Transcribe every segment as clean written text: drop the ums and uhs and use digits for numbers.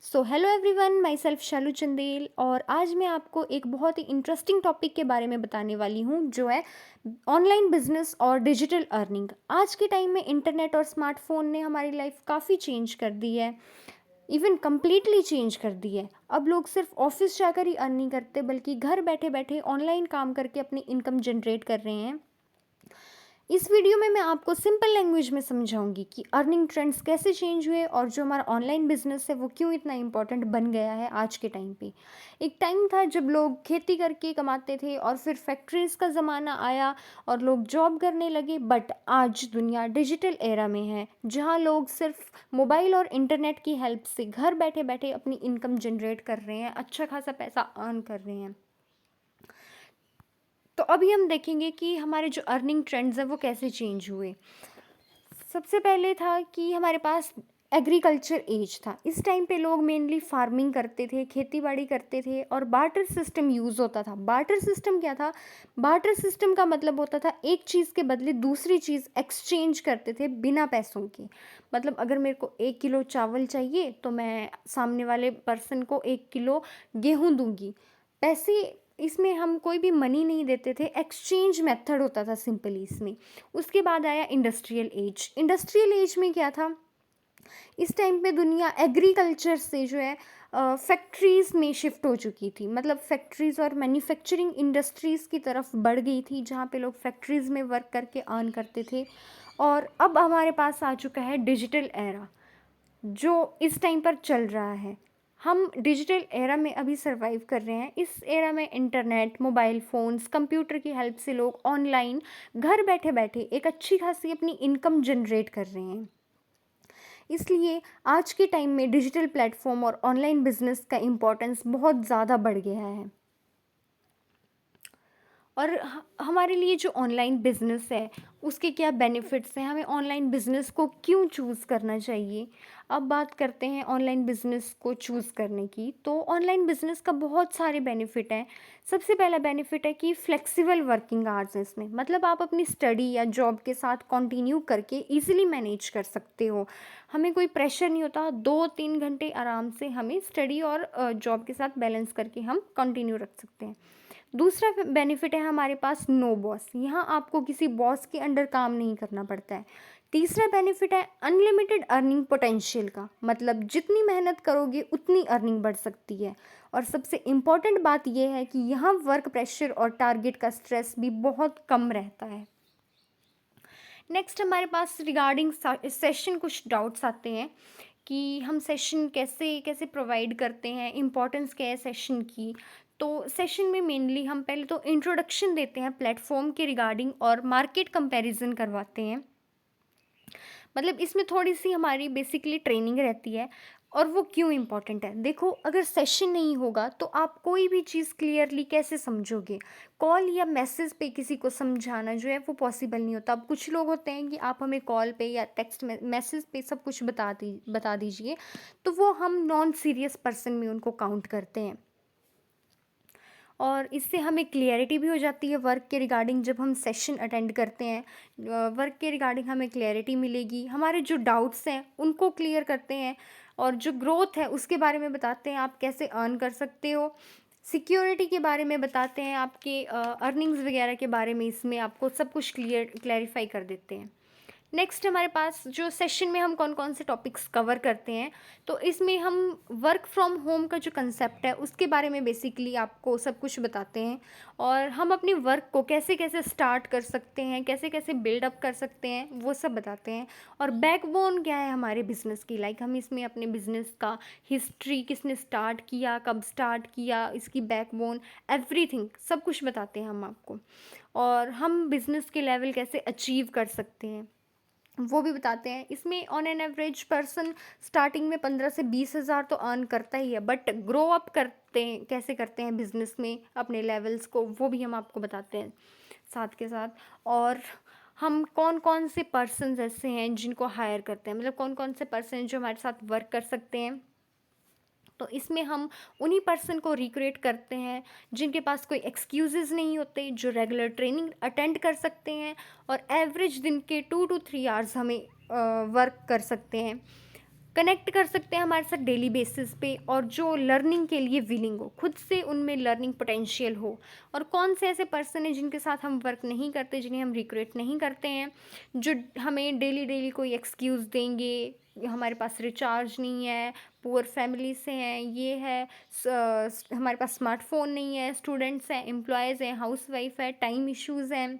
सो hello everyone, myself Shalu Chandel. और आज मैं आपको एक बहुत ही इंटरेस्टिंग टॉपिक के बारे में बताने वाली हूँ, जो है ऑनलाइन बिजनेस और डिजिटल अर्निंग। आज के टाइम में इंटरनेट और स्मार्टफोन ने हमारी लाइफ काफ़ी चेंज कर दी है, इवन कम्प्लीटली चेंज कर दी है। अब लोग सिर्फ ऑफिस जाकर ही अर्न नहीं करते, बल्कि घर बैठे बैठे ऑनलाइन काम करके अपनी इनकम जनरेट कर रहे हैं। इस वीडियो में मैं आपको सिंपल लैंग्वेज में समझाऊंगी कि अर्निंग ट्रेंड्स कैसे चेंज हुए और जो हमारा ऑनलाइन बिजनेस है वो क्यों इतना इम्पोर्टेंट बन गया है आज के टाइम पे। एक टाइम था जब लोग खेती करके कमाते थे और फिर फैक्ट्रीज का ज़माना आया और लोग जॉब करने लगे। बट आज दुनिया डिजिटल एरा में है, जहाँ लोग सिर्फ मोबाइल और इंटरनेट की हेल्प से घर बैठे बैठे अपनी इनकम जनरेट कर रहे हैं, अच्छा खासा पैसा अर्न कर रहे हैं। तो अभी हम देखेंगे कि हमारे जो अर्निंग ट्रेंड्स हैं वो कैसे चेंज हुए। सबसे पहले था कि हमारे पास एग्रीकल्चर एज था। इस टाइम पे लोग मेनली फार्मिंग करते थे, खेती बाड़ी करते थे और बार्टर सिस्टम यूज़ होता था। बार्टर सिस्टम क्या था? बार्टर सिस्टम का मतलब होता था एक चीज़ के बदले दूसरी चीज़ एक्सचेंज करते थे बिना पैसों के। मतलब अगर मेरे को 1 किलो चावल चाहिए तो मैं सामने वाले पर्सन को 1 किलो गेहूँ दूंगी। पैसे, इसमें हम कोई भी मनी नहीं देते थे, एक्सचेंज मेथड होता था सिंपली इसमें। उसके बाद आया इंडस्ट्रियल एज। इंडस्ट्रियल एज में क्या था? इस टाइम पे दुनिया एग्रीकल्चर से जो है फैक्ट्रीज़ में शिफ्ट हो चुकी थी। मतलब फैक्ट्रीज़ और मैन्युफैक्चरिंग इंडस्ट्रीज़ की तरफ बढ़ गई थी, जहाँ पे लोग फैक्ट्रीज़ में वर्क करके अर्न करते थे। और अब हमारे पास आ चुका है डिजिटल एरा, जो इस टाइम पर चल रहा है। हम डिजिटल एरा में अभी सरवाइव कर रहे हैं। इस एरा में इंटरनेट, मोबाइल फ़ोन्स, कंप्यूटर की हेल्प से लोग ऑनलाइन घर बैठे बैठे एक अच्छी खासी अपनी इनकम जनरेट कर रहे हैं। इसलिए आज के टाइम में डिजिटल प्लेटफॉर्म और ऑनलाइन बिजनेस का इम्पोर्टेंस बहुत ज़्यादा बढ़ गया है। और हमारे लिए जो ऑनलाइन बिज़नेस है उसके क्या बेनिफिट्स हैं, हमें ऑनलाइन बिज़नेस को क्यों चूज़ करना चाहिए। अब बात करते हैं ऑनलाइन बिज़नेस को चूज़ करने की। तो ऑनलाइन बिज़नेस का बहुत सारे बेनिफिट हैं। सबसे पहला बेनिफिट है कि फ्लेक्सिबल वर्किंग आवर्स हैं इसमें। मतलब आप अपनी स्टडी या जॉब के साथ कंटिन्यू करके इजीली मैनेज कर सकते हो। हमें कोई प्रेशर नहीं होता, 2-3 घंटे आराम से हमें स्टडी और जॉब के साथ बैलेंस करके हम कंटिन्यू रख सकते हैं। दूसरा बेनिफिट है हमारे पास नो बॉस। यहाँ आपको किसी बॉस के अंडर काम नहीं करना पड़ता है। तीसरा बेनिफिट है अनलिमिटेड अर्निंग पोटेंशियल का। मतलब जितनी मेहनत करोगे उतनी अर्निंग बढ़ सकती है। और सबसे इम्पॉर्टेंट बात यह है कि यहाँ वर्क प्रेशर और टारगेट का स्ट्रेस भी बहुत कम रहता है। नेक्स्ट हमारे पास रिगार्डिंग सेशन कुछ डाउट्स आते हैं कि हम सेशन कैसे कैसे प्रोवाइड करते हैं, इम्पोर्टेंस क्या है सेशन की। तो सेशन में मेनली हम पहले तो इंट्रोडक्शन देते हैं प्लेटफॉर्म के रिगार्डिंग और मार्केट कंपैरिजन करवाते हैं। मतलब इसमें थोड़ी सी हमारी बेसिकली ट्रेनिंग रहती है। और वो क्यों इम्पोर्टेंट है, देखो अगर सेशन नहीं होगा तो आप कोई भी चीज़ क्लियरली कैसे समझोगे। कॉल या मैसेज पे किसी को समझाना जो है वो पॉसिबल नहीं होता। अब कुछ लोग होते हैं कि आप हमें कॉल पे या टेक्स्ट मैसेज पे सब कुछ बता दीजिए, तो वो हम नॉन सीरियस पर्सन में उनको काउंट करते हैं। और इससे हमें क्लियरिटी भी हो जाती है वर्क के रिगार्डिंग। जब हम सेशन अटेंड करते हैं वर्क के रिगार्डिंग हमें क्लियरिटी मिलेगी, हमारे जो डाउट्स हैं उनको क्लियर करते हैं। और जो ग्रोथ है उसके बारे में बताते हैं, आप कैसे अर्न कर सकते हो। सिक्योरिटी के बारे में बताते हैं, आपके अर्निंग्स वगैरह के बारे में इसमें आपको सब कुछ क्लैरिफाई कर देते हैं। नेक्स्ट हमारे पास जो सेशन में हम कौन कौन से टॉपिक्स कवर करते हैं, तो इसमें हम वर्क फ्रॉम होम का जो कंसेप्ट है उसके बारे में बेसिकली आपको सब कुछ बताते हैं। और हम अपनी वर्क को कैसे कैसे स्टार्ट कर सकते हैं, कैसे कैसे बिल्डअप कर सकते हैं, वो सब बताते हैं। और बैकबोन क्या है हमारे बिज़नेस की, लाइक हम इसमें अपने बिज़नेस का हिस्ट्री, किसने स्टार्ट किया, कब स्टार्ट किया, इसकी बैकबोन, एवरीथिंग सब कुछ बताते हैं हम आपको। और हम बिज़नेस के लेवल कैसे अचीव कर सकते हैं वो भी बताते हैं। इसमें on an average person starting में 15 से 20 हज़ार तो अर्न करता ही है, बट ग्रो अप करते हैं कैसे करते हैं बिजनेस में अपने लेवल्स को, वो भी हम आपको बताते हैं साथ के साथ। और हम कौन कौन से पर्सन ऐसे हैं जिनको हायर करते हैं, मतलब कौन कौन से पर्सन जो हमारे साथ वर्क कर सकते हैं। तो इसमें हम उन्हीं पर्सन को रिक्रूट करते हैं जिनके पास कोई एक्सक्यूज़ेज़ नहीं होते, जो रेगुलर ट्रेनिंग अटेंड कर सकते हैं और एवरेज दिन के 2 to 3 आवर्स हमें वर्क कर सकते हैं। कनेक्ट कर सकते हैं हमारे साथ डेली बेसिस पे, और जो लर्निंग के लिए विलिंग हो, खुद से उनमें लर्निंग पोटेंशियल हो। और कौन से ऐसे पर्सन हैं जिनके साथ हम वर्क नहीं करते, जिन्हें हम रिग्रेट नहीं करते हैं, जो हमें डेली डेली कोई एक्सक्यूज़ देंगे, हमारे पास रिचार्ज नहीं है, पुअर फैमिली से हैं, ये है, हमारे पास स्मार्टफोन नहीं है, स्टूडेंट्स हैं, एम्प्लॉयज़ हैं, हाउसवाइफ है, टाइम इश्यूज़ हैं।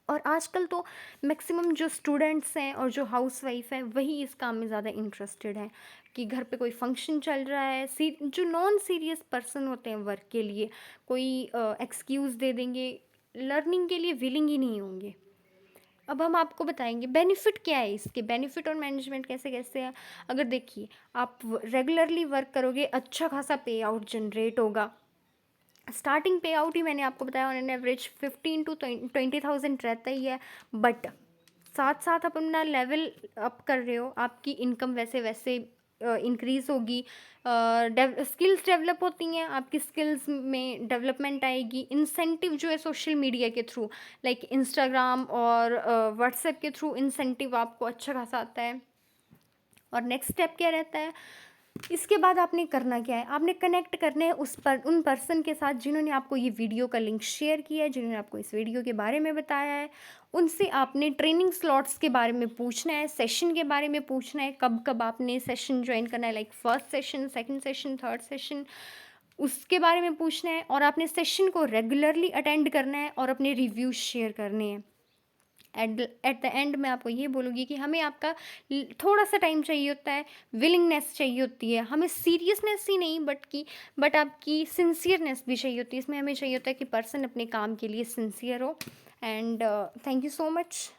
और आजकल तो मैक्सिमम जो स्टूडेंट्स हैं और जो हाउसवाइफ हैं वही इस काम में ज़्यादा इंटरेस्टेड हैं, कि घर पे कोई फंक्शन चल रहा है, जो नॉन सीरियस पर्सन होते हैं वर्क के लिए, कोई एक्सक्यूज़ दे देंगे, लर्निंग के लिए विलिंग ही नहीं होंगे। अब हम आपको बताएंगे बेनिफिट क्या है इसके, बेनिफिट और मैनेजमेंट कैसे कैसे है। अगर देखिए, आप रेगुलरली वर्क करोगे, अच्छा खासा पे आउट जनरेट होगा। स्टार्टिंग पे आउट ही मैंने आपको बताया, ऑन एन एवरेज 15 to 20,000 रहता ही है। बट साथ साथ आप अपना लेवल अप कर रहे हो, आपकी इनकम वैसे वैसे इंक्रीज़ होगी, स्किल्स डेवलप होती हैं, आपकी स्किल्स में डेवलपमेंट आएगी। इंसेंटिव जो है सोशल मीडिया के थ्रू, लाइक इंस्टाग्राम और व्हाट्सएप के थ्रू इंसेंटिव आपको अच्छा खासा आता है। और नेक्स्ट स्टेप क्या रहता है, इसके बाद आपने करना क्या है, आपने कनेक्ट करना है उन पर्सन के साथ जिन्होंने आपको ये वीडियो का लिंक शेयर किया है, जिन्होंने आपको इस वीडियो के बारे में बताया है। उनसे आपने ट्रेनिंग स्लॉट्स के बारे में पूछना है, सेशन के बारे में पूछना है, कब कब आपने सेशन ज्वाइन करना है, like first session, second session, third session, उसके बारे में पूछना है। और आपने सेशन को रेगुलरली अटेंड करना है और अपने रिव्यूज शेयर करने हैं। एट द एंड मैं आपको ये बोलूँगी कि हमें आपका थोड़ा सा टाइम चाहिए होता है, विलिंगनेस चाहिए होती है, हमें सीरियसनेस ही नहीं बट आपकी सिंसियरनेस भी चाहिए होती है। इसमें हमें चाहिए होता है कि पर्सन अपने काम के लिए सिंसियर हो। And thank you so much.